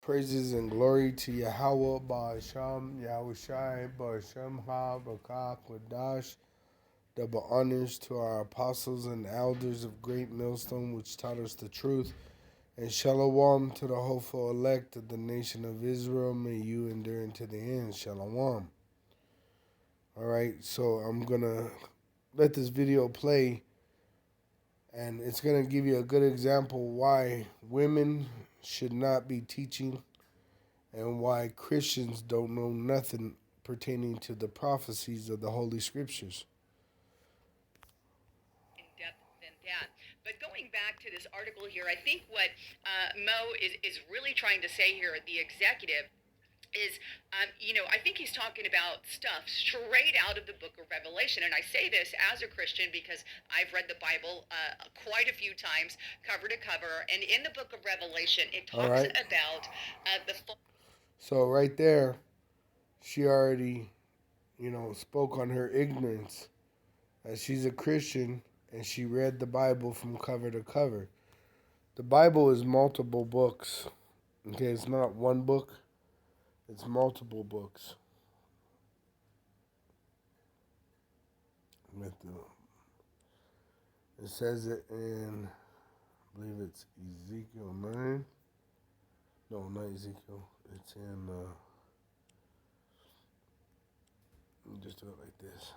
Praises and glory to Yahweh, Ba'asham, Yahushai, Ba'asham Ha, Bakak, Wadash. Double honors to our apostles and elders of Great Millstone, which taught us the truth. And shalom to the hopeful elect of the nation of Israel. May you endure unto the end. Shalom. All right, so I'm going to let this video play. And it's going to give you a good example why women should not be teaching and why Christians don't know nothing pertaining to the prophecies of the Holy Scriptures. In depth than that. But going back to this article here, I think what Mo is really trying to say here, the executive, is, I think he's talking about stuff straight out of the book of Revelation. And I say this as a Christian because I've read the Bible quite a few times, cover to cover. And in the book of Revelation, it talks about the. So right there, she already, spoke on her ignorance. As she's a Christian and she read the Bible from cover to cover. The Bible is multiple books. Okay, it's not one book. It's multiple books. It says it in, I believe it's Ezekiel 9. No, not Ezekiel. It's in, let me just do it like this.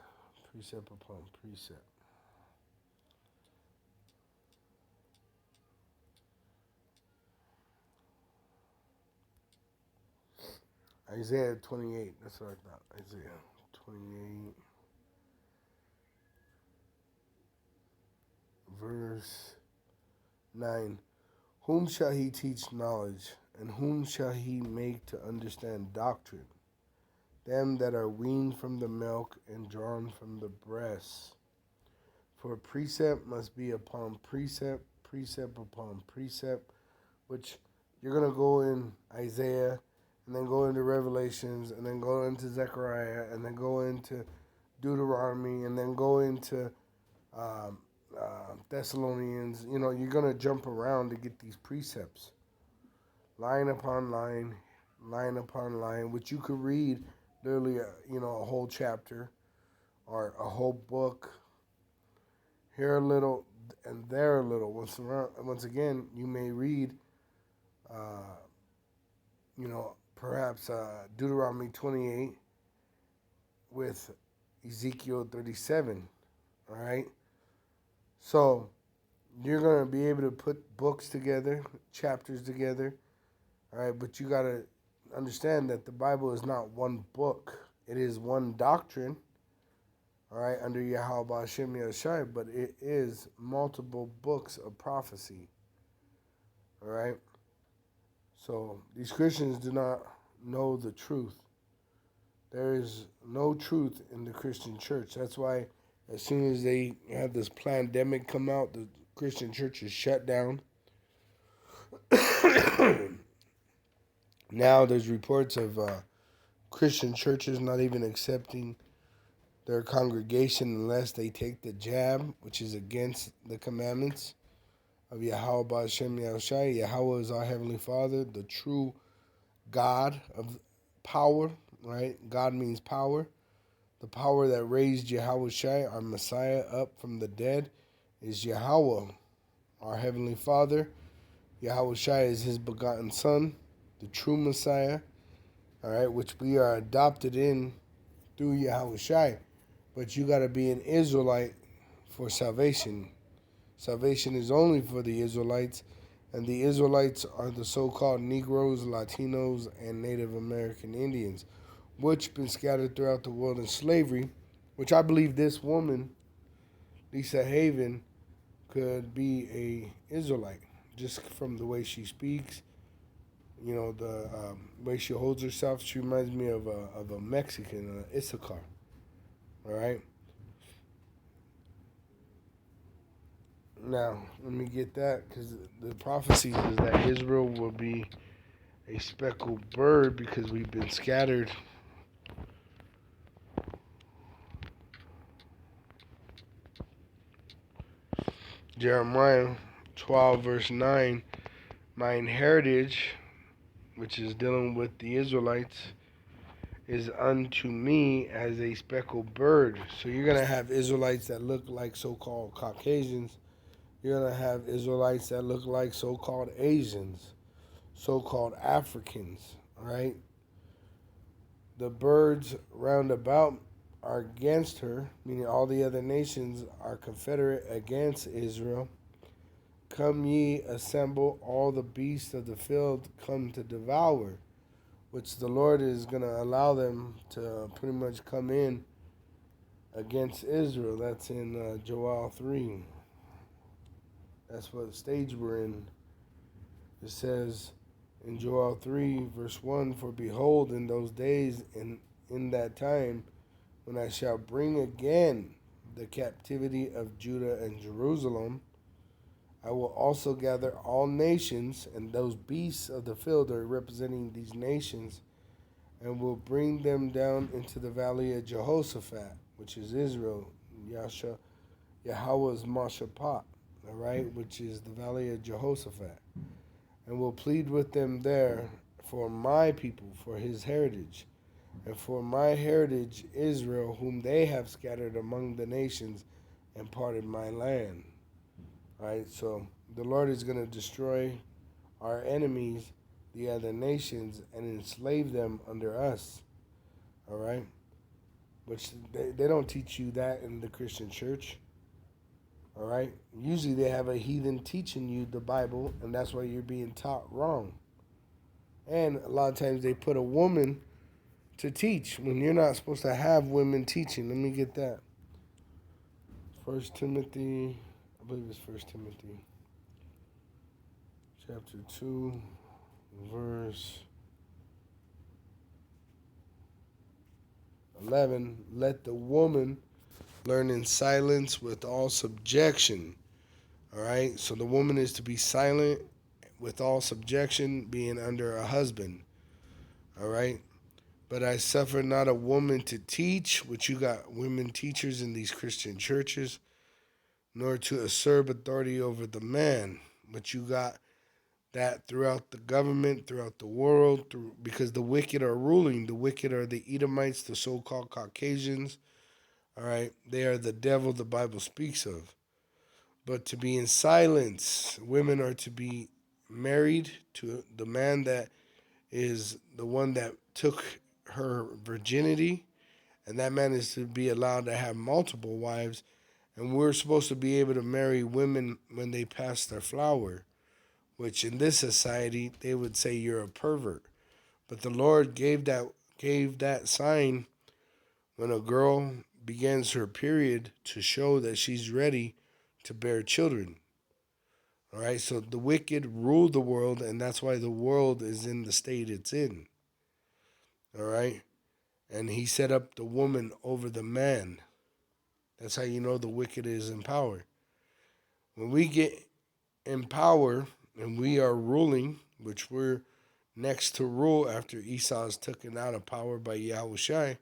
Precept upon precept. Isaiah 28. That's what I thought. Isaiah 28. Verse 9. Whom shall he teach knowledge, and whom shall he make to understand doctrine? Them that are weaned from the milk and drawn from the breast. For precept must be upon precept, precept upon precept, which you're going to go in Isaiah, and then go into Revelations, and then go into Zechariah, and then go into Deuteronomy, and then go into Thessalonians. You're going to jump around to get these precepts. Line upon line, line upon line, which you could read literally, a whole chapter or a whole book. Here a little and there a little. Once again, you may read, perhaps Deuteronomy 28 with Ezekiel 37. All right? So you're going to be able to put books together, chapters together. All right? But you got to understand that the Bible is not one book. It is one doctrine. All right, under Yahweh Hashem Yahushai, but it is multiple books of prophecy. All right? So these Christians do not know the truth. There is no truth in the Christian church. That's why as soon as they have this pandemic come out, the Christian church is shut down. Now there's reports of Christian churches not even accepting their congregation unless they take the jab, which is against the commandments of Yahweh Hashem Yahushai. Yahweh is our Heavenly Father, the true God of power, right? God means power. The power that raised Yahweh our Messiah, up from the dead is Yahweh, our Heavenly Father. Yahweh is His begotten Son, the true Messiah, all right, which we are adopted in through Yahweh. But you got to be an Israelite for salvation. Salvation is only for the Israelites, and the Israelites are the so-called Negroes, Latinos, and Native American Indians, which been scattered throughout the world in slavery, which I believe this woman, Lisa Haven, could be a Israelite just from the way she speaks. The way she holds herself. She reminds me of a Mexican, Issachar. All right. Now, let me get that, because the prophecy is that Israel will be a speckled bird because we've been scattered. Jeremiah 12, verse 9, mine heritage, which is dealing with the Israelites, is unto me as a speckled bird. So you're going to have Israelites that look like so-called Caucasians. You're going to have Israelites that look like so-called Asians, so-called Africans, right? The birds round about are against her, meaning all the other nations are confederate against Israel. Come ye, assemble, all the beasts of the field come to devour, which the Lord is going to allow them to pretty much come in against Israel. That's in Joel 3. That's what stage we're in. It says in Joel 3, verse 1, for behold, in those days and in that time, when I shall bring again the captivity of Judah and Jerusalem, I will also gather all nations, and those beasts of the field are representing these nations, and will bring them down into the valley of Jehoshaphat, which is Israel, Yahweh's Mashaphat, all right, which is the valley of Jehoshaphat, and will plead with them there for my people, for his heritage, and for my heritage Israel, whom they have scattered among the nations and parted my land. All right, so the Lord is going to destroy our enemies, the other nations, and enslave them under us. All right, which they don't teach you that in the Christian church. All right, usually they have a heathen teaching you the Bible, and that's why you're being taught wrong. And a lot of times they put a woman to teach when you're not supposed to have women teaching. Let me get that. First Timothy, I believe it's First Timothy, chapter 2, verse 11. Let the woman learn in silence with all subjection. All right, so the woman is to be silent with all subjection, being under a husband. All right, but I suffer not a woman to teach, which you got women teachers in these Christian churches, nor to usurp authority over the man, but you got that throughout the government, throughout the world, because the wicked are ruling. The wicked are the Edomites, the so-called Caucasians. All right, they are the devil the Bible speaks of. But to be in silence, women are to be married to the man that is the one that took her virginity, and that man is to be allowed to have multiple wives, and we're supposed to be able to marry women when they pass their flower, which in this society they would say you're a pervert. But the Lord gave that sign when a girl begins her period to show that she's ready to bear children. All right, so the wicked rule the world, and that's why the world is in the state it's in. All right, and he set up the woman over the man. That's how you know the wicked is in power. When we get in power and we are ruling, which we're next to rule after Esau is taken out of power by Yahushai,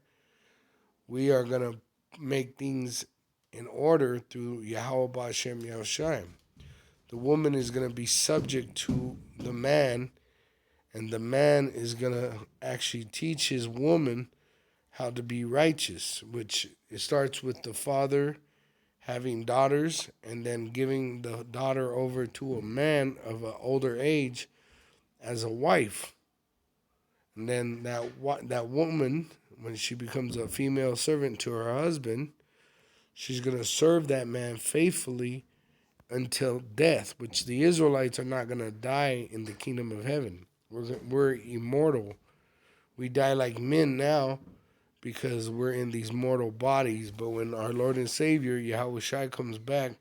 we are going to make things in order through Yahweh Ba'Shem Yahushai. The woman is going to be subject to the man, and the man is going to actually teach his woman how to be righteous, which it starts with the father having daughters and then giving the daughter over to a man of an older age as a wife. And then that woman, when she becomes a female servant to her husband, she's going to serve that man faithfully until death, which the Israelites are not going to die in the kingdom of heaven. We're immortal. We die like men now because we're in these mortal bodies. But when our Lord and Savior, Yahweh Shai, comes back,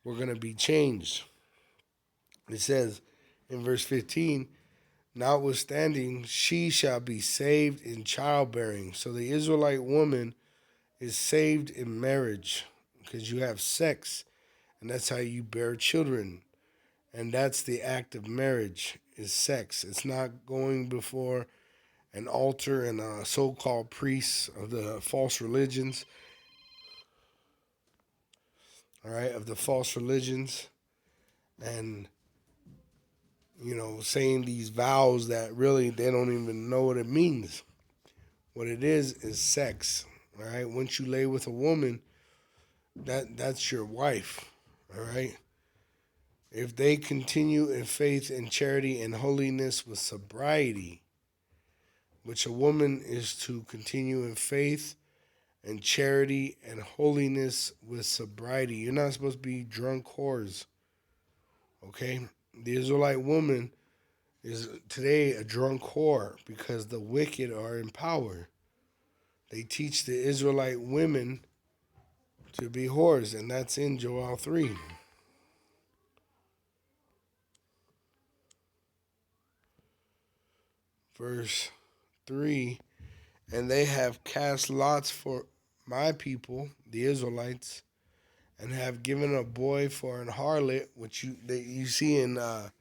we're going to be changed. It says in verse 15, notwithstanding, she shall be saved in childbearing. So the Israelite woman is saved in marriage because you have sex, and that's how you bear children. And that's the act of marriage, is sex. It's not going before an altar and a so-called priests of the false religions, all right, of the false religions. And saying these vows that really they don't even know what it means. What it is sex. All right. Once you lay with a woman, that's your wife. All right. If they continue in faith and charity and holiness with sobriety, which a woman is to continue in faith and charity and holiness with sobriety. You're not supposed to be drunk whores. Okay? The Israelite woman is today a drunk whore because the wicked are in power. They teach the Israelite women to be whores, and that's in Joel 3. Verse 3, and they have cast lots for my people, the Israelites, and have given a boy for an harlot, which you see in the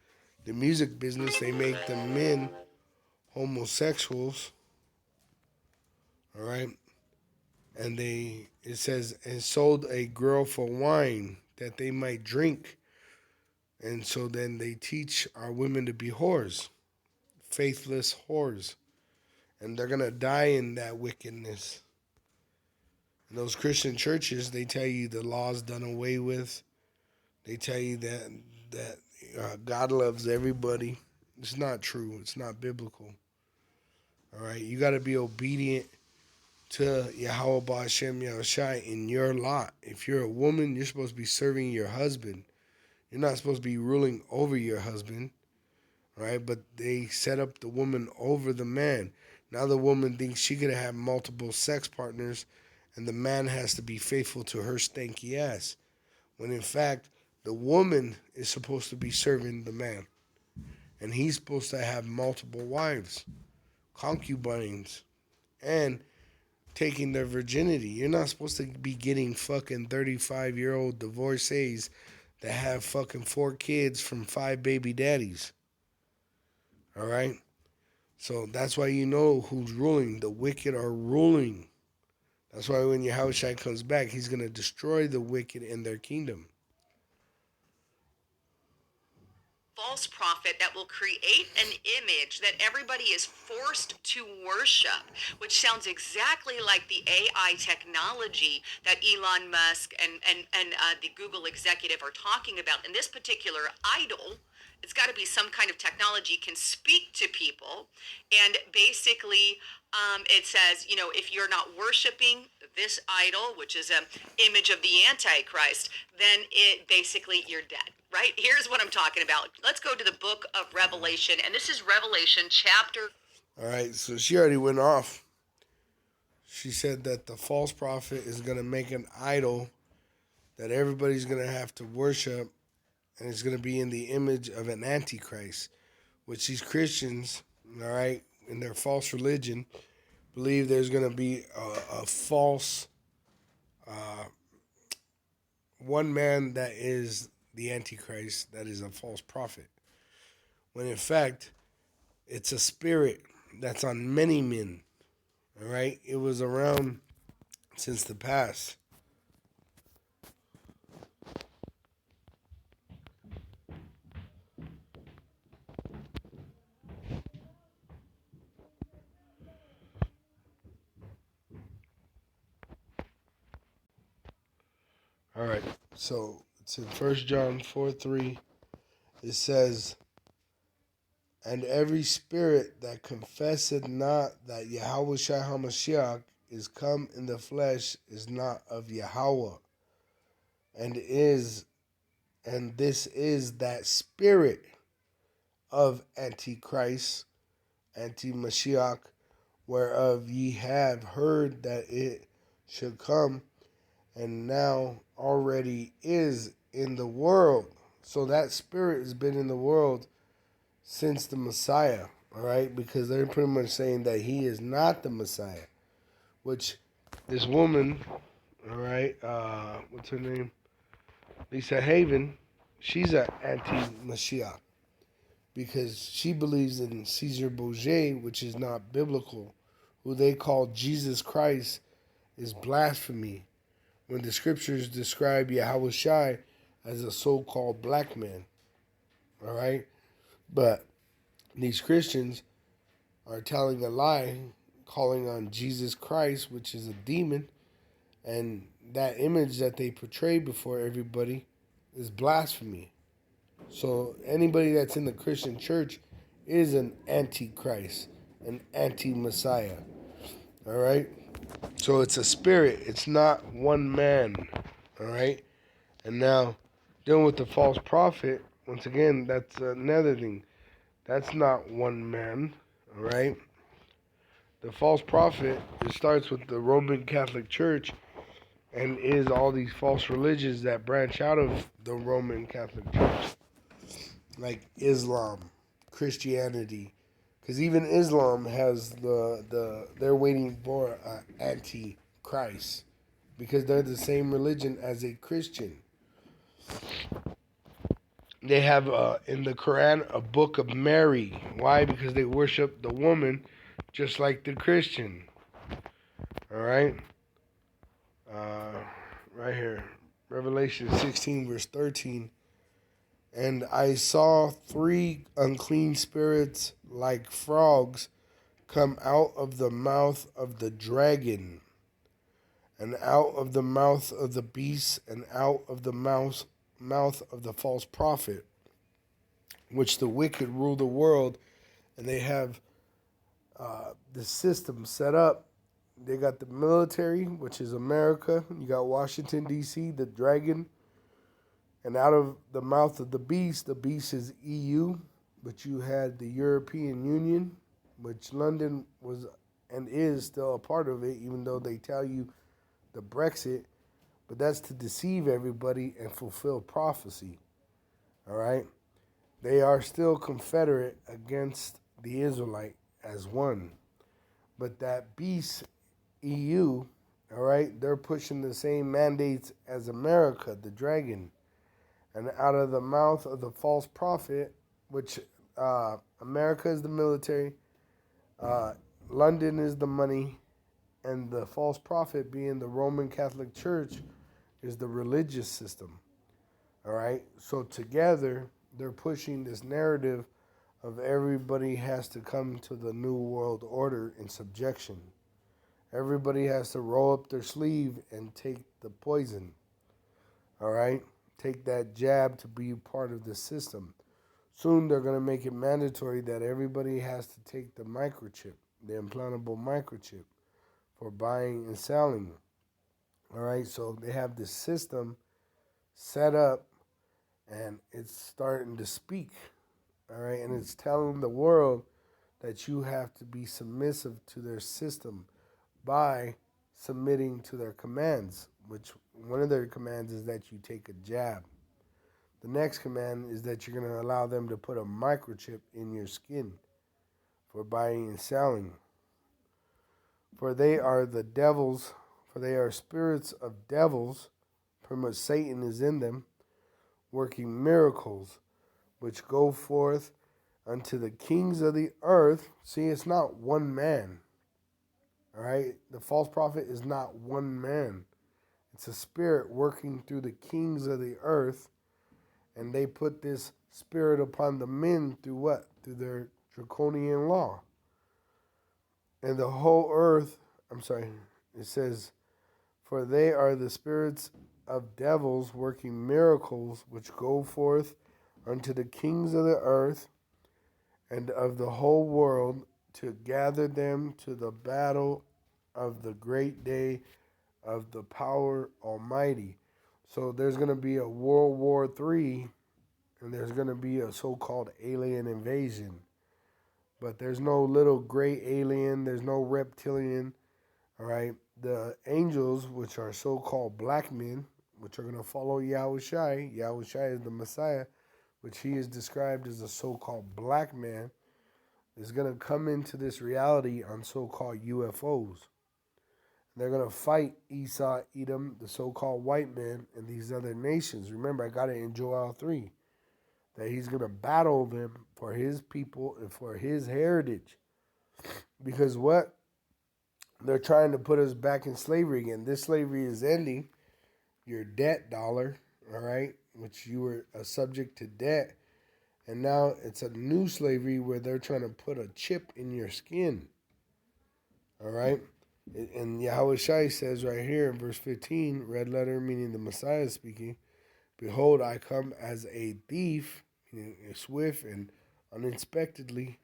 music business. They make the men homosexuals, all right? And it says, and sold a girl for wine that they might drink. And so then they teach our women to be whores, faithless whores. And they're going to die in that wickedness. In those Christian churches, they tell you the law's done away with. They tell you that God loves everybody. It's not true. It's not biblical. All right, you got to be obedient to Yahweh Ba'Shem Yahushai in your lot. If you're a woman, you're supposed to be serving your husband. You're not supposed to be ruling over your husband. All right, but they set up the woman over the man. Now the woman thinks she could have multiple sex partners, and the man has to be faithful to her stanky ass. When in fact, the woman is supposed to be serving the man. And he's supposed to have multiple wives, concubines, and taking their virginity. You're not supposed to be getting fucking 35-year-old divorcees that have fucking 4 kids from 5 baby daddies. All right? So that's why you know who's ruling. The wicked are ruling. That's why when Yahushua comes back, he's going to destroy the wicked in their kingdom. False prophet that will create an image that everybody is forced to worship, which sounds exactly like the AI technology that Elon Musk and the Google executive are talking about. And this particular idol, it's got to be some kind of technology, can speak to people. And basically, it says, if you're not worshiping this idol, which is an image of the Antichrist, then you're dead, right? Here's what I'm talking about. Let's go to the book of Revelation, and this is Revelation chapter. All right, so she already went off. She said that the false prophet is going to make an idol that everybody's going to have to worship, and it's going to be in the image of an antichrist, which these Christians, all right, in their false religion, believe there's going to be a false one man that is the antichrist, that is a false prophet. When in fact, it's a spirit that's on many men, all right? It was around since the past. All right, so it's in 1 John 4:3. It says, and every spirit that confesseth not that Yahweh Shai HaMashiach is come in the flesh is not of Yahweh. And this is that spirit of Antichrist, Anti-Mashiach, whereof ye have heard that it should come, and now already is in the world. So that spirit has been in the world since the Messiah, all right? Because they're pretty much saying that he is not the Messiah, which this woman, all right, what's her name? Lisa Haven, she's an anti-Mashiach because she believes in Caesar Borgia, which is not biblical. Who they call Jesus Christ is blasphemy when the scriptures describe Yahweh Shai as a so-called black man, all right? But these Christians are telling a lie, calling on Jesus Christ, which is a demon, and that image that they portray before everybody is blasphemy. So anybody that's in the Christian church is an antichrist, an anti-Messiah. All right? So it's a spirit. It's not one man. All right? And now, dealing with the false prophet, once again, that's another thing. That's not one man. All right? The false prophet, it starts with the Roman Catholic Church and is all these false religions that branch out of the Roman Catholic Church, like Islam, Christianity, because even Islam has they're waiting for anti-Christ because they're the same religion as a Christian. They have in the Quran a book of Mary. Why? Because they worship the woman just like the Christian. All right, right here, Revelation 16 verse 13. And I saw 3 unclean spirits like frogs come out of the mouth of the dragon, and out of the mouth of the beast, and out of the mouth of the false prophet, which the wicked rule the world, and they have the system set up. They got the military, which is America. You got Washington, D.C., the dragon. And out of the mouth of the beast is EU, but you had the European Union, which London was and is still a part of it, even though they tell you the Brexit, but that's to deceive everybody and fulfill prophecy. All right? They are still confederate against the Israelite as one. But that beast, EU, all right, they're pushing the same mandates as America, the dragon. And out of the mouth of the false prophet, which America is the military, London is the money, and the false prophet being the Roman Catholic Church is the religious system. All right? So together, they're pushing this narrative of everybody has to come to the new world order in subjection. Everybody has to roll up their sleeve and take the poison. All right? Take that jab to be part of the system. Soon they're going to make it mandatory that everybody has to take the microchip, the implantable microchip, for buying and selling. All right, so they have this system set up and it's starting to speak. All right, and it's telling the world that you have to be submissive to their system by submitting to their commands, which one of their commands is that you take a jab. The next command is that you're going to allow them to put a microchip in your skin for buying and selling. For they are the devils, for they are spirits of devils, from which Satan is in them, working miracles, which go forth unto the kings of the earth. See, it's not one man. All right? The false prophet is not one man. It's a spirit working through the kings of the earth, and they put this spirit upon the men through what? Through their draconian law. And the whole earth, it says, for they are the spirits of devils working miracles, which go forth unto the kings of the earth and of the whole world, to gather them to the battle of the great day of the power almighty. So there's going to be a World War III, and there's going to be a so-called alien invasion. But there's no little gray alien, there's no reptilian, all right? The angels, which are so-called black men, which are going to follow Yahushai. Yahushai is the Messiah, which he is described as a so-called black man, is going to come into this reality on so-called UFOs. They're going to fight Esau, Edom, the so-called white man, and these other nations. Remember, I got it in Joel 3, that he's going to battle them for his people and for his heritage. Because what? They're trying to put us back in slavery again. This slavery is ending. Your debt dollar, all right, which you were a subject to debt, And now it's a new slavery where they're trying to put a chip in your skin. All right? And Yahweh Shai says right here in verse 15, red letter meaning the Messiah speaking, behold, I come as a thief, meaning swift and unexpectedly.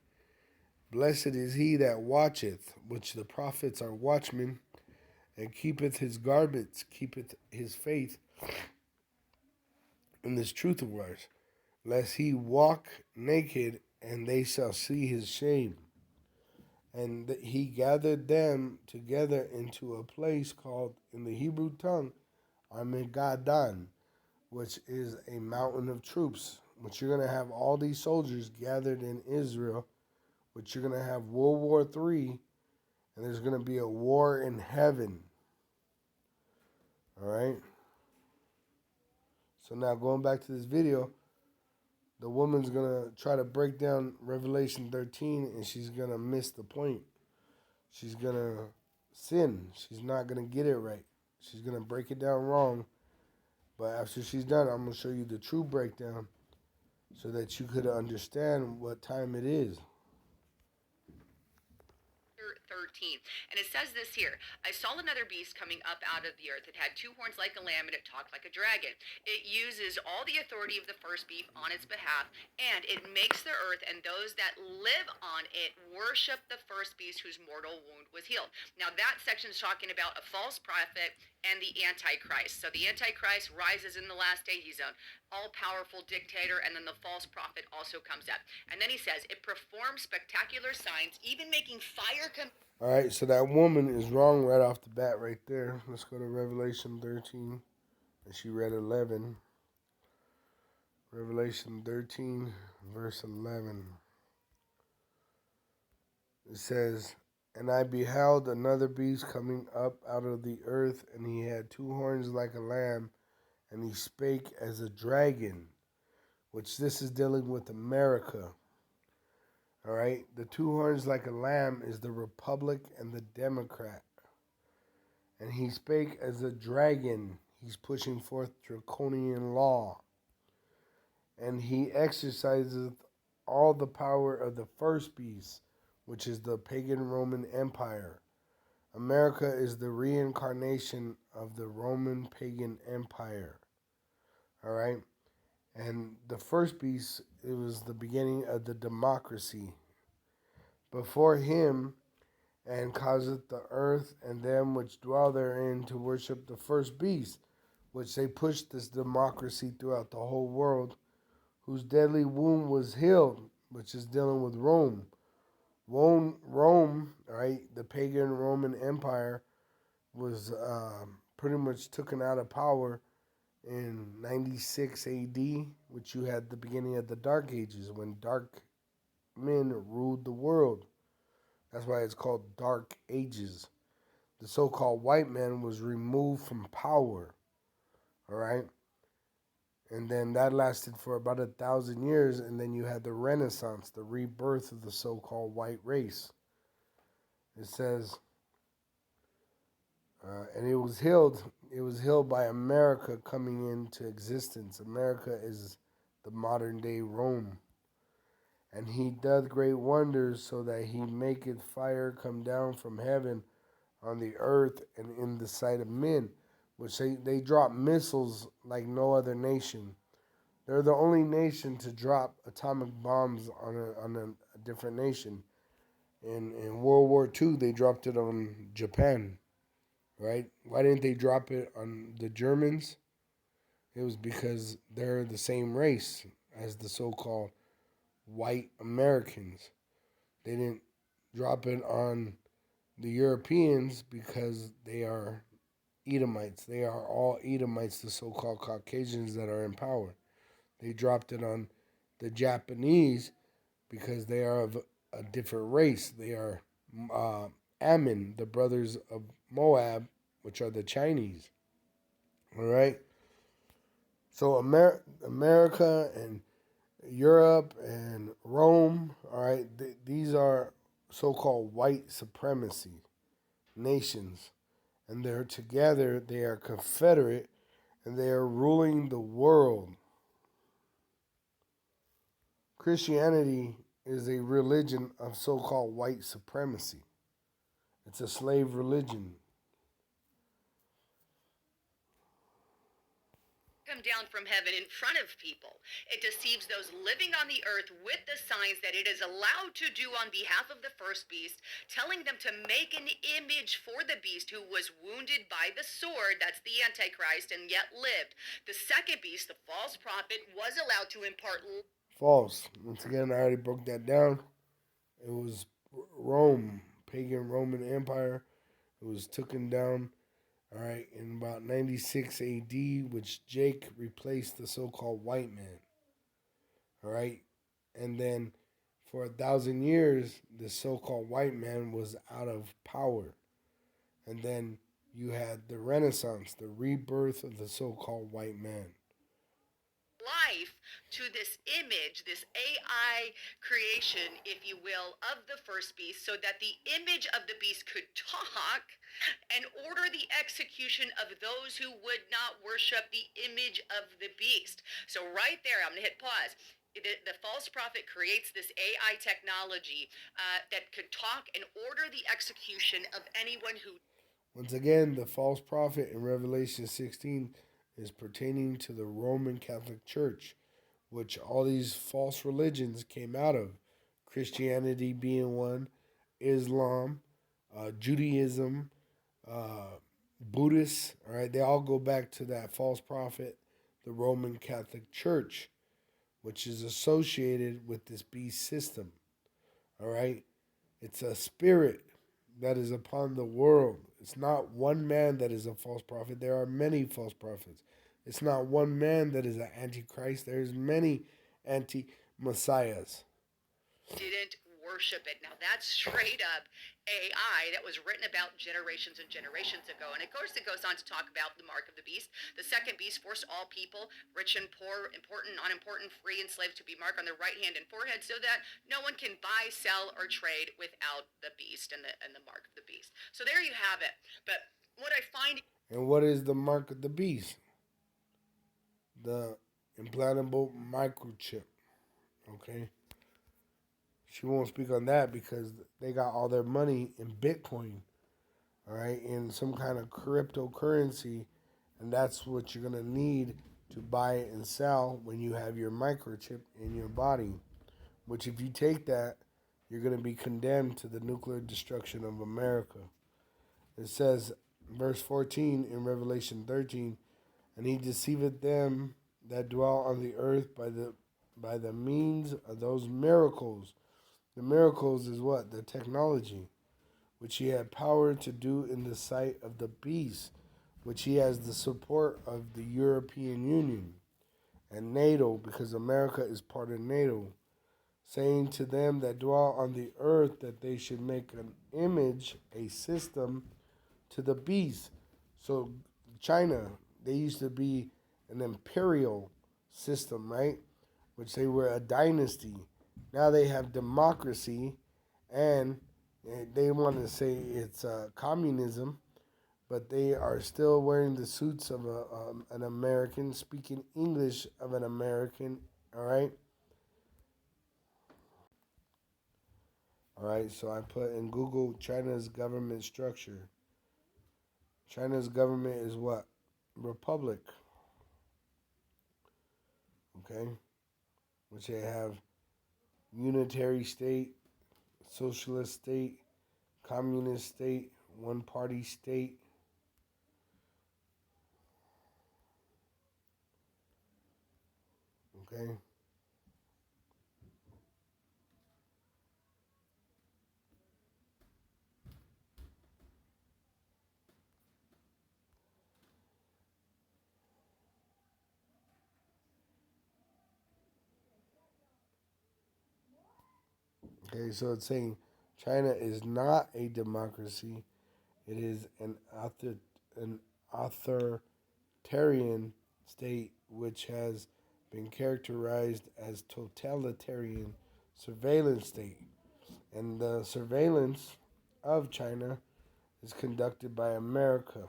Blessed is he that watcheth, which the prophets are watchmen, and keepeth his garments, keepeth his faith in this truth of ours, lest he walk naked, and they shall see his shame. And he gathered them together into a place called, in the Hebrew tongue, Armageddon, which is a mountain of troops, which you're going to have all these soldiers gathered in Israel, which you're going to have World War III, and there's going to be a war in heaven. All right? So now going back to this video, the woman's going to try to break down Revelation 13, and she's going to miss the point. She's going to sin. She's not going to get it right. She's going to break it down wrong. But after she's done, I'm going to show you the true breakdown so that you could understand what time it is. 13. And it says this here: I saw another beast coming up out of the earth. It had two horns like a lamb, and it talked like a dragon. It uses all the authority of the first beast on its behalf, and it makes the earth and those that live on it worship the first beast whose mortal wound was healed. Now that section is talking about a false prophet and the Antichrist. So the Antichrist rises in the last day. He's an all-powerful dictator, and then the false prophet also comes up. And then he says, it performs spectacular signs, even making fire come. All right, so that woman is wrong right off the bat right there. Let's go to Revelation 13. And she read 11. Revelation 13, verse 11. It says, and I beheld another beast coming up out of the earth, and he had two horns like a lamb, and he spake as a dragon, which this is dealing with America. All right, the two horns like a lamb is the Republic and the Democrat. And he spake as a dragon. He's pushing forth draconian law. And he exerciseth all the power of the first beast, which is the pagan Roman Empire. America is the reincarnation of the Roman pagan empire. All right? And the first beast, it was the beginning of the democracy. Before him, and causeth the earth and them which dwell therein to worship the first beast, which they pushed this democracy throughout the whole world, whose deadly wound was healed, which is dealing with Rome. Rome, right, the pagan Roman Empire, was pretty much taken out of power in 96 AD, which you had the beginning of the Dark Ages, when dark men ruled the world. That's why it's called Dark Ages. The so-called white man was removed from power, all right? And then that lasted for about 1,000 years, and then you had the Renaissance, the rebirth of the so-called white race. It says, and it was healed by America coming into existence. America is the modern-day Rome. And he doth great wonders, so that he maketh fire come down from heaven on the earth and in the sight of men, which they drop missiles like no other nation. They're the only nation to drop atomic bombs on a different nation. In World War II, they dropped it on Japan, right? Why didn't they drop it on the Germans? It was because they're the same race as the so-called white Americans. They didn't drop it on the Europeans because they are Edomites. They are all Edomites, the so-called Caucasians that are in power. They dropped it on the Japanese because they are of a different race. They are Ammon, the brothers of Moab, which are the Chinese. All right? So America and Europe and Rome, all right, these are so-called white supremacy nations. And they're together, they are confederate, and they are ruling the world. Christianity is a religion of so-called white supremacy. It's a slave religion. Come down from heaven in front of people. It deceives those living on the earth with the signs that it is allowed to do on behalf of the first beast, telling them to make an image for the beast who was wounded by the sword, that's the Antichrist, and yet lived. The second beast, the false prophet, was allowed to impart. False. Once again, I already broke that down. It was Rome, pagan Roman Empire. It was taken down, all right, in about 96 AD, which Jake replaced the so-called white man, all right? And then for 1,000 years, the so-called white man was out of power. And then you had the Renaissance, the rebirth of the so-called white man. Life to this image, this AI creation, if you will, of the first beast, so that the image of the beast could talk and order the execution of those who would not worship the image of the beast. So, right there, I'm going to hit pause. The false prophet creates this AI technology that could talk and order the execution of anyone who. Once again, the false prophet in Revelation 16 is pertaining to the Roman Catholic Church, which all these false religions came out of. Christianity being one, Islam, Judaism, Buddhists, all right, they all go back to that false prophet, the Roman Catholic Church, which is associated with this beast system, all right? It's a spirit that is upon the world. It's not one man that is a false prophet. There are many false prophets. It's not one man that is an antichrist. There's many anti-messiahs. Didn't worship it. Now that's straight up AI that was written about generations and generations ago. And of course it goes on to talk about the mark of the beast. The second beast forced all people, rich and poor, important, unimportant, free and slave, to be marked on their right hand and forehead, so that no one can buy, sell, or trade without the beast and the mark of the beast. So there you have it. But what I find. And what is the mark of the beast? The implantable microchip. Okay? She won't speak on that because they got all their money in Bitcoin, all right, in some kind of cryptocurrency, and that's what you're going to need to buy and sell when you have your microchip in your body, which if you take that, you're going to be condemned to the nuclear destruction of America. It says, verse 14 in Revelation 13, and he deceiveth them that dwell on the earth by the means of those miracles. The miracles is what? The technology, which he had power to do in the sight of the beast, which he has the support of the European Union and NATO, because America is part of NATO, saying to them that dwell on the earth that they should make an image, a system to the beast. So China, they used to be an imperial system, right? Which they were a dynasty. Now they have democracy, and they want to say it's communism, but they are still wearing the suits of an American, speaking English of an American, all right? All right, so I put in Google China's government structure. China's government is what? Republic. Okay? Which they have unitary state, socialist state, communist state, one party state. Okay? Okay, so it's saying China is not a democracy. It is an authoritarian state which has been characterized as totalitarian surveillance state. And the surveillance of China is conducted by America.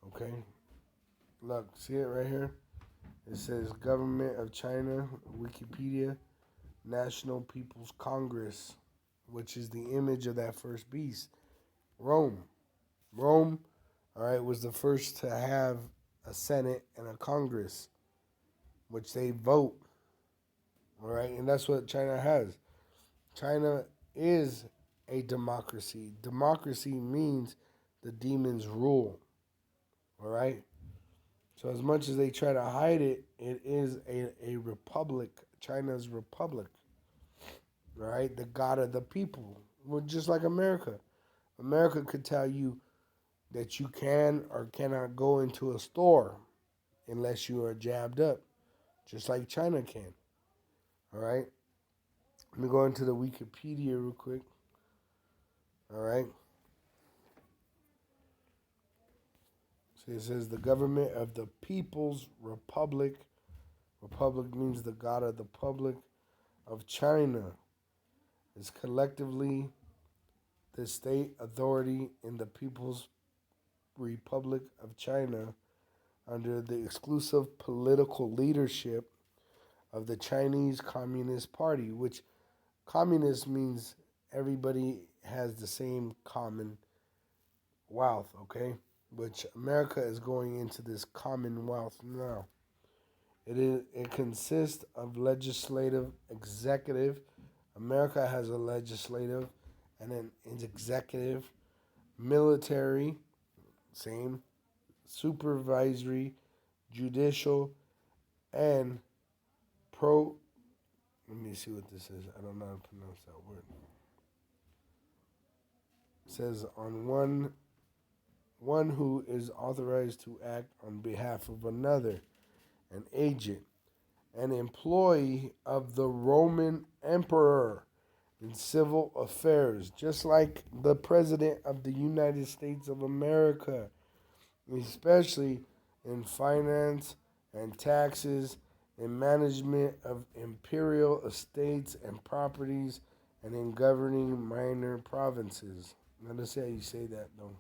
Okay? Look, see it right here? It says Government of China, Wikipedia, National People's Congress, which is the image of that first beast. Rome. Rome, all right, was the first to have a Senate and a Congress, which they vote. All right, and that's what China has. China is a democracy. Democracy means the demons rule. All right? So, as much as they try to hide it, it is a republic. China's republic. All right? The God of the people. Well, just like America. America could tell you that you can or cannot go into a store unless you are jabbed up, just like China can. All right? Let me go into the Wikipedia real quick. All right? So it says the government of the People's Republic. Republic means the God of the public of China is collectively the state authority in the People's Republic of China under the exclusive political leadership of the Chinese Communist Party, which communist means everybody has the same common wealth, okay? Which America is going into this commonwealth now. It consists of legislative, executive. America has a legislative and an executive, military, same, supervisory, judicial, and pro. Let me see what this is. I don't know how to pronounce that word. It says on one who is authorized to act on behalf of another, an agent, an employee of the Roman Emperor in civil affairs, just like the President of the United States of America, especially in finance and taxes and management of imperial estates and properties and in governing minor provinces. Now let's see how you say that though.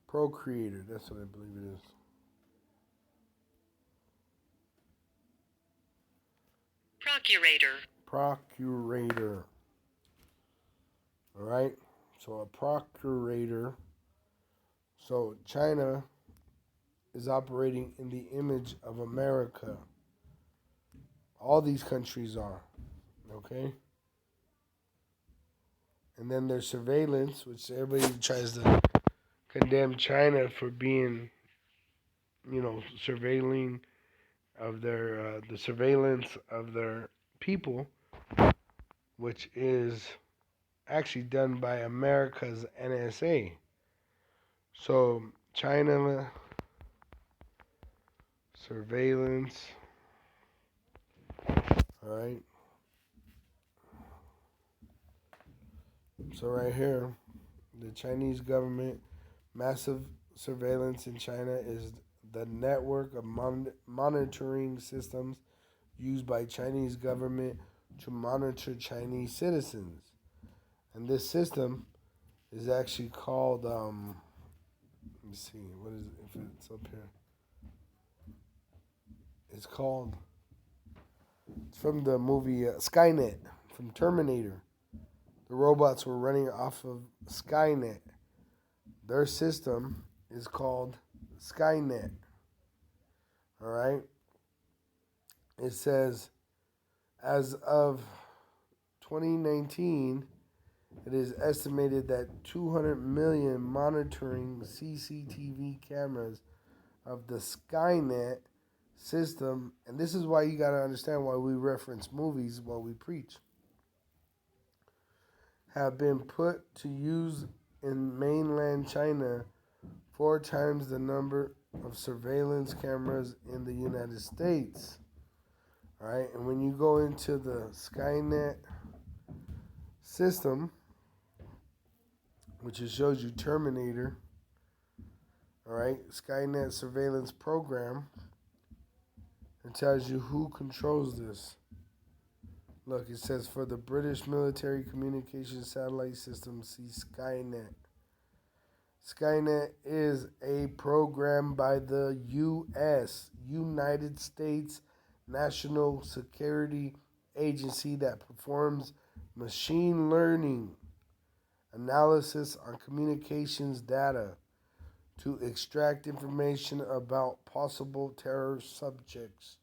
Procreator, that's what I believe it is. Procurator. All right. So a procurator. So China is operating in the image of America. All these countries are. Okay. And then there's surveillance, which everybody tries to condemn China for being, surveilling of their the surveillance of their people, which is actually done by America's NSA. So China surveillance. All right. So right here, the Chinese government massive surveillance in China is the network of monitoring systems used by Chinese government to monitor Chinese citizens. And this system is actually called let me see, what is it, if it's up here. It's called, it's from the movie Skynet, from Terminator. The robots were running off of Skynet. Their system is called Skynet. All right. It says, as of 2019, it is estimated that 200 million monitoring CCTV cameras of the Skynet system, and this is why you got to understand why we reference movies while we preach, have been put to use in mainland China, 4 times the number of surveillance cameras in the United States. All right, and when you go into the Skynet system, which shows you Terminator, all right, Skynet surveillance program, it tells you who controls this. Look, it says for the British military communications satellite system, see Skynet. Skynet is a program by the U.S., United States National Security Agency that performs machine learning analysis on communications data to extract information about possible terror subjects.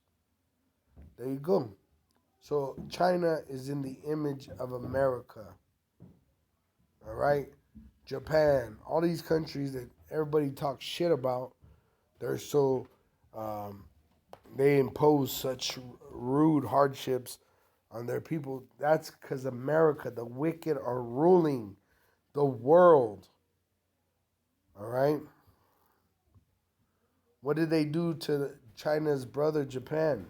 There you go. So China is in the image of America. All right? Japan, all these countries that everybody talks shit about, they're so um, they impose such rude hardships on their people. That's because America, the wicked, are ruling the world. All right? What did they do to China's brother Japan?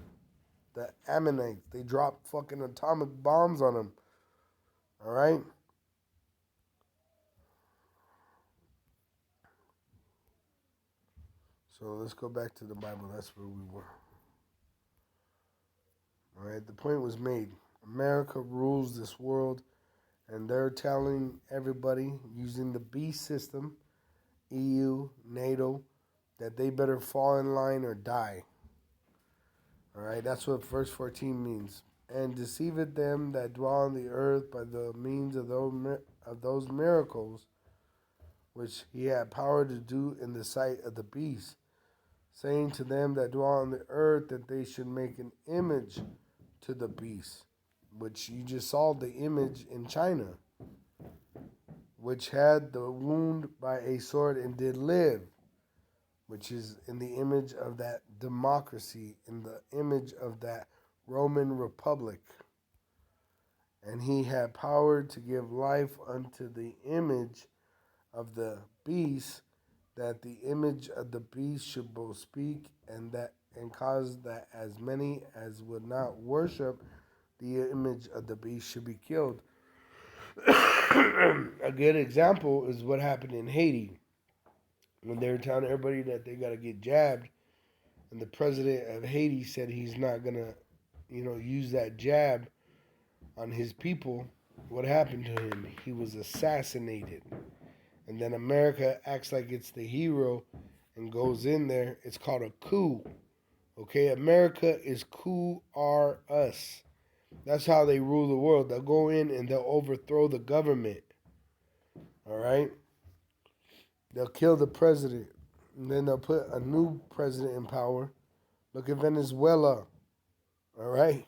The Ammonites. They dropped fucking atomic bombs on them. All right? So let's go back to the Bible. That's where we were. All right? The point was made. America rules this world, and they're telling everybody using the beast system, EU, NATO, that they better fall in line or die. All right? That's what verse 14 means. And deceiveth them that dwell on the earth by the means of those miracles which he had power to do in the sight of the beast, saying to them that dwell on the earth that they should make an image to the beast, which you just saw the image in China, which had the wound by a sword and did live, which is in the image of that democracy, in the image of that Roman Republic. And he had power to give life unto the image of the beast, that the image of the beast should both speak and cause that as many as would not worship the image of the beast should be killed. A good example is what happened in Haiti when they were telling everybody that they got to get jabbed, and the president of Haiti said he's not gonna, use that jab on his people. What happened to him? He was assassinated. And then America acts like it's the hero and goes in there. It's called a coup. Okay, America is coup R us. That's how they rule the world. They'll go in and they'll overthrow the government. All right? They'll kill the president. And then they'll put a new president in power. Look at Venezuela. All right?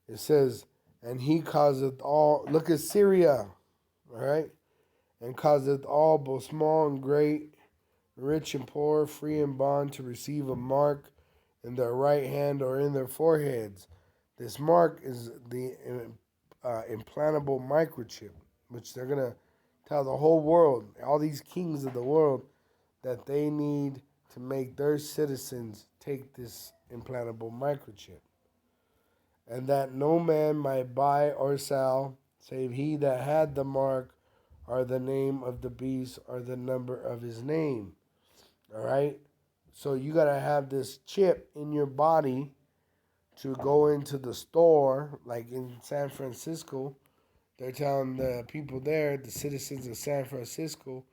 It says, and he causeth all. Look at Syria. All right? And causeth all, both small and great, rich and poor, free and bond, to receive a mark in their right hand or in their foreheads. This mark is the implantable microchip, which they're going to tell the whole world, all these kings of the world, that they need to make their citizens take this implantable microchip. And that no man might buy or sell, save he that had the mark, or the name of the beast, or the number of his name. All right? So you got to have this chip in your body to go into the store, like in San Francisco. They're telling the people there, the citizens of San Francisco,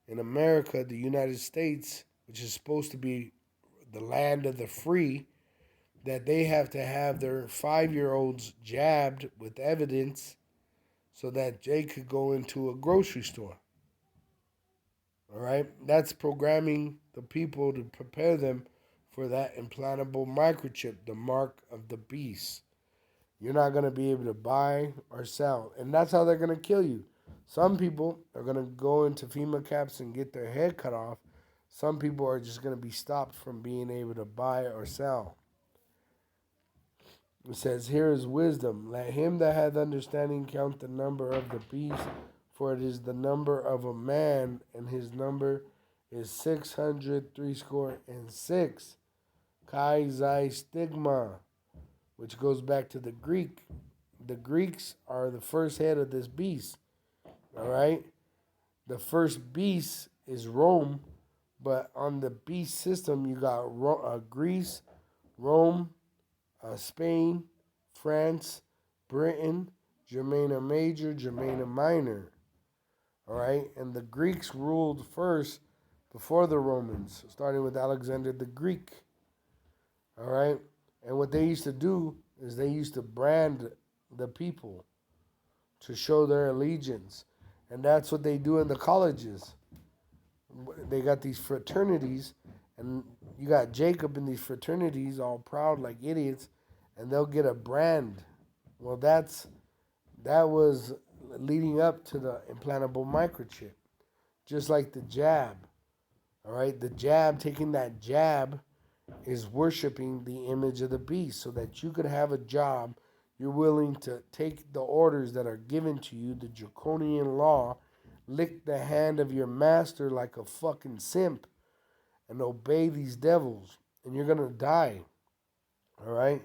in America, the United States, which is supposed to be the land of the free, that they have to have their 5-year-olds jabbed with evidence so that they could go into a grocery store. All right? That's programming the people to prepare them for that implantable microchip, the mark of the beast. You're not going to be able to buy or sell. And that's how they're going to kill you. Some people are going to go into FEMA caps and get their head cut off. Some people are just going to be stopped from being able to buy or sell. It says, here is wisdom. Let him that hath understanding count the number of the beast, for it is the number of a man, and his number is 666. Kai Zai Stigma, which goes back to the Greek. The Greeks are the first head of this beast. All right? The first beast is Rome, but on the beast system, you got Greece, Rome, Spain, France, Britain, Germania Major, Germania Minor. All right, and the Greeks ruled first before the Romans, starting with Alexander the Greek. All right, and what they used to do is they used to brand the people to show their allegiance, and that's what they do in the colleges. They got these fraternities, and you got Jacob in these fraternities, all proud like idiots, and they'll get a brand. Well, that was leading up to the implantable microchip, just like the jab. All right, the jab, taking that jab, is worshiping the image of the beast, so that you could have a job. You're willing to take the orders that are given to you, the draconian law, lick the hand of your master like a fucking simp, and obey these devils, and you're gonna die. All right,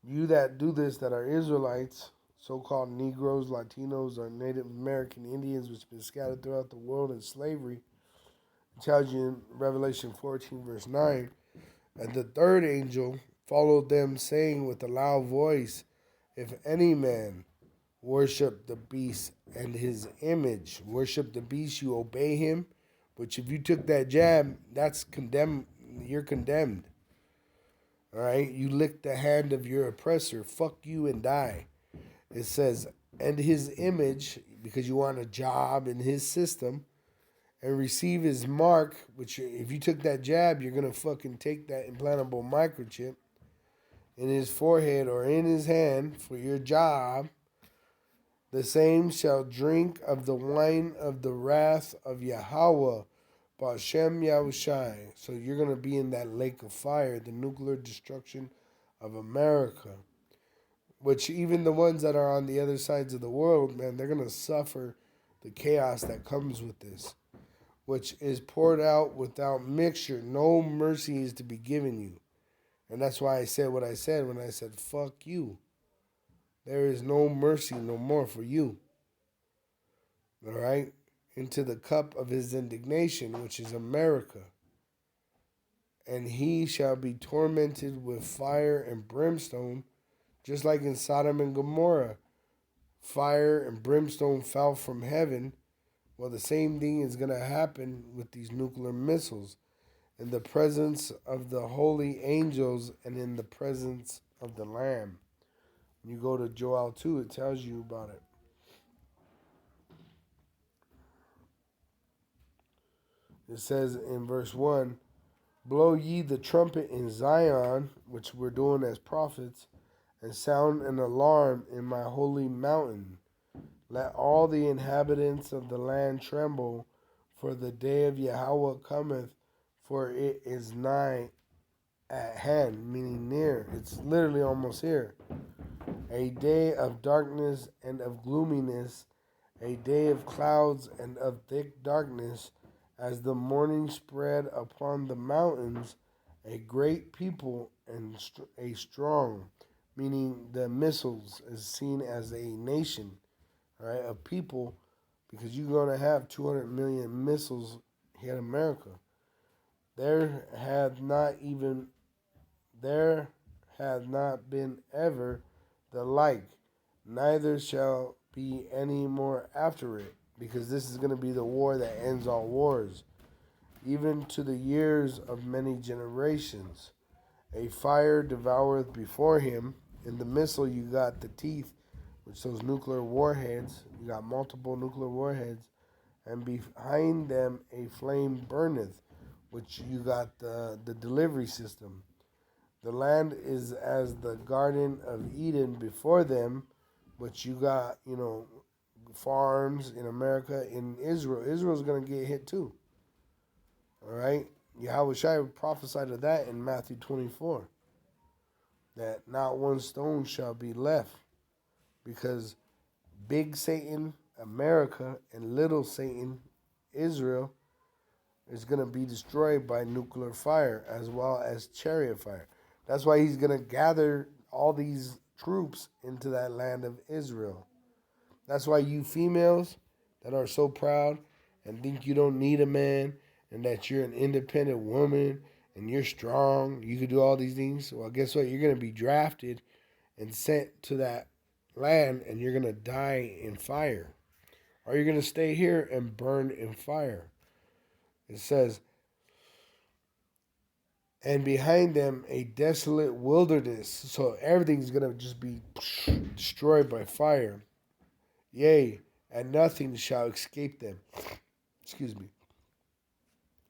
you that do this, that are Israelites, so-called Negroes, Latinos, or Native American Indians, which have been scattered throughout the world in slavery. It tells you in Revelation 14, verse 9, and the third angel followed them, saying with a loud voice, if any man worship the beast and his image, worship the beast, you obey him. But if you took that jab, that's condemned. You're condemned. All right, you lick the hand of your oppressor. Fuck you and die. It says, and his image, because you want a job in his system, and receive his mark, which if you took that jab, you're going to fucking take that implantable microchip in his forehead or in his hand for your job. The same shall drink of the wine of the wrath of Yahweh, Ba'Shem Yahushai. So you're going to be in that lake of fire, the nuclear destruction of America. Which even the ones that are on the other sides of the world, man, they're going to suffer the chaos that comes with this, which is poured out without mixture. No mercy is to be given you. And that's why I said what I said when I said, fuck you. There is no mercy no more for you. All right? Into the cup of his indignation, which is America. And he shall be tormented with fire and brimstone, just like in Sodom and Gomorrah. Fire and brimstone fell from heaven. Well, the same thing is going to happen with these nuclear missiles. In the presence of the holy angels and in the presence of the Lamb. When you go to Joel 2, it tells you about it. It says in verse 1, blow ye the trumpet in Zion, which we're doing as prophets, and sound an alarm in my holy mountain. Let all the inhabitants of the land tremble, for the day of Yahweh cometh, for it is nigh at hand, meaning near. It's literally almost here. A day of darkness and of gloominess, a day of clouds and of thick darkness, as the morning spread upon the mountains, a great people and a strong, meaning the missiles is seen as a nation, all right, of people, because you're going to have 200 million missiles here in America. There hath not been ever the like, neither shall be any more after it, because this is going to be the war that ends all wars, even to the years of many generations. A fire devoureth before him. In the missile, you got the teeth, which those nuclear warheads. You got multiple nuclear warheads, and behind them a flame burneth, which you got the delivery system. The land is as the Garden of Eden before them, which you got, farms in America, in Israel. Israel's going to get hit too. All right? Yahweh Shai prophesied of that in Matthew 24. That not one stone shall be left. Because big Satan, America, and little Satan, Israel, is going to be destroyed by nuclear fire as well as chariot fire. That's why he's going to gather all these troops into that land of Israel. That's why you females that are so proud and think you don't need a man and that you're an independent woman and you're strong, you can do all these things. Well, guess what? You're going to be drafted and sent to that land and you're going to die in fire? Or you're going to stay here and burn in fire? It says, and behind them a desolate wilderness. So everything's going to just be destroyed by fire. Yea, and nothing shall escape them. Excuse me.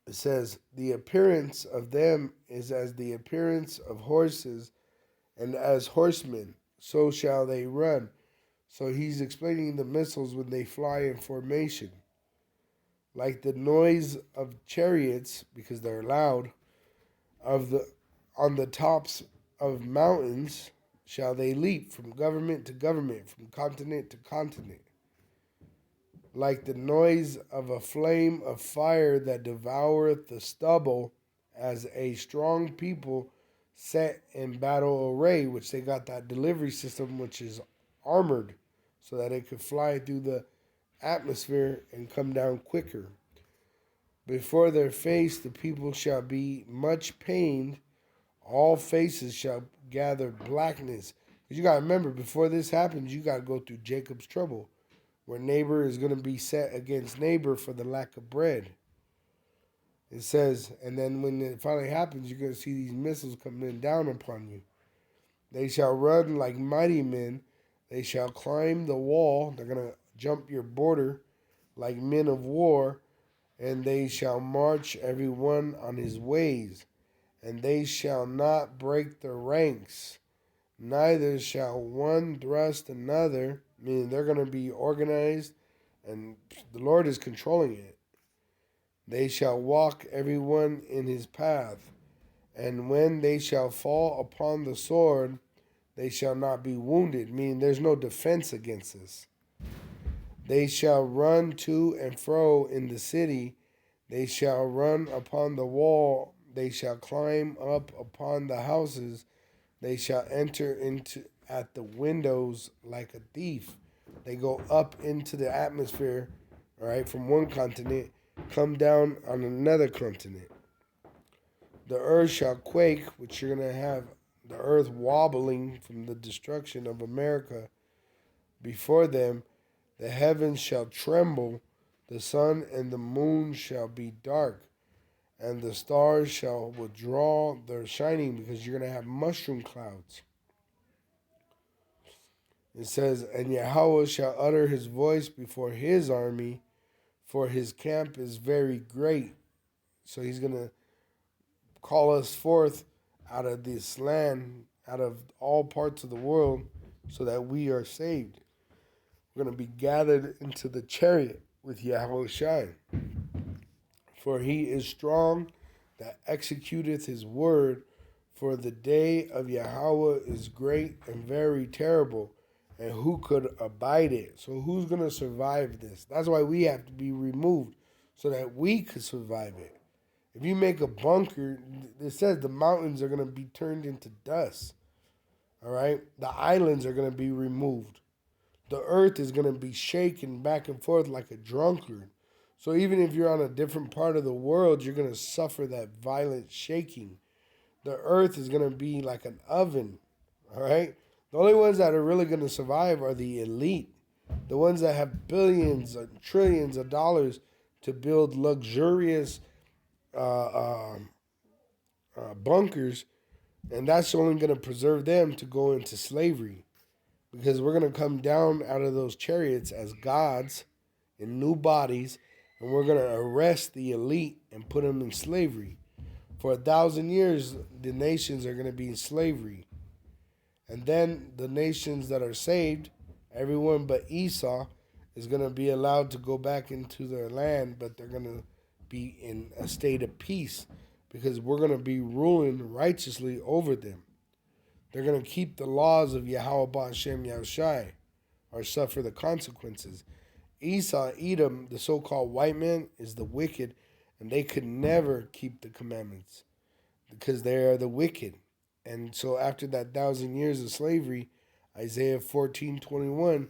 It says, the appearance of them is as the appearance of horses, and as horsemen, so shall they run. So he's explaining the missiles when they fly in formation. Like the noise of chariots, because they're loud, of the on the tops of mountains shall they leap from government to government, from continent to continent. Like the noise of a flame of fire that devoureth the stubble, as a strong people set in battle array, which they got that delivery system, which is armored, so that it could fly through the atmosphere and come down quicker. Before their face the people shall be much pained, all faces shall gather blackness. Because you got to remember, before this happens, you got to go through Jacob's trouble, where neighbor is going to be set against neighbor for the lack of bread. It says, and then when it finally happens, you're going to see these missiles coming down upon you. They shall run like mighty men. They shall climb the wall. They're going to jump your border like men of war. And they shall march every one on his ways. And they shall not break their ranks. Neither shall one thrust another. Meaning they're going to be organized. And the Lord is controlling it. They shall walk every one in his path. And when they shall fall upon the sword, they shall not be wounded. Meaning there's no defense against this. They shall run to and fro in the city. They shall run upon the wall. They shall climb up upon the houses. They shall enter into at the windows like a thief. They go up into the atmosphere, all right, from one continent, come down on another continent. The earth shall quake, which you're going to have the earth wobbling from the destruction of America before them. The heavens shall tremble, the sun and the moon shall be dark, and the stars shall withdraw their shining, because you're going to have mushroom clouds. It says, and Yahweh shall utter his voice before his army, for his camp is very great. So he's going to call us forth out of this land, out of all parts of the world, so that we are saved. We're going to be gathered into the chariot with Yahweh Shai. For he is strong that executeth his word, for the day of Yahweh is great and very terrible, and who could abide it? So who's going to survive this? That's why we have to be removed, so that we could survive it. If you make a bunker, it says the mountains are going to be turned into dust. All right? The islands are going to be removed. The earth is going to be shaken back and forth like a drunkard. So even if you're on a different part of the world, you're going to suffer that violent shaking. The earth is going to be like an oven. All right? The only ones that are really going to survive are the elite. The ones that have billions or trillions of dollars to build luxurious bunkers, and that's only going to preserve them to go into slavery, because we're going to come down out of those chariots as gods in new bodies, and we're going to arrest the elite and put them in slavery. For 1,000 years, the nations are going to be in slavery, and then the nations that are saved, everyone but Esau, is going to be allowed to go back into their land, but they're going to be in a state of peace, because we're going to be ruling righteously over them. They're going to keep the laws of Yahweh Ba'ashem Yahushai, or suffer the consequences. Esau, Edom, the so-called white man, is the wicked, and they could never keep the commandments, because they are the wicked. And so after that 1,000 years of slavery, Isaiah 14:21,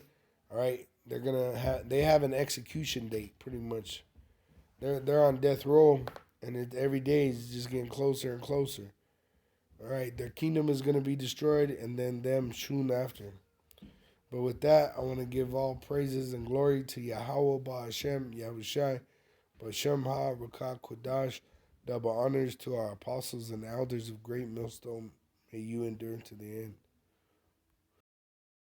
all right, they have an execution date, pretty much. They're on death row, and every day is just getting closer and closer. All right, their kingdom is going to be destroyed, and then them soon after. But with that, I want to give all praises and glory to Yahweh Ba'Hashem, Yahushai, Ba'Shem Ha, Rakah Kodash. Double honors to our apostles and elders of Great Millstone. May you endure to the end.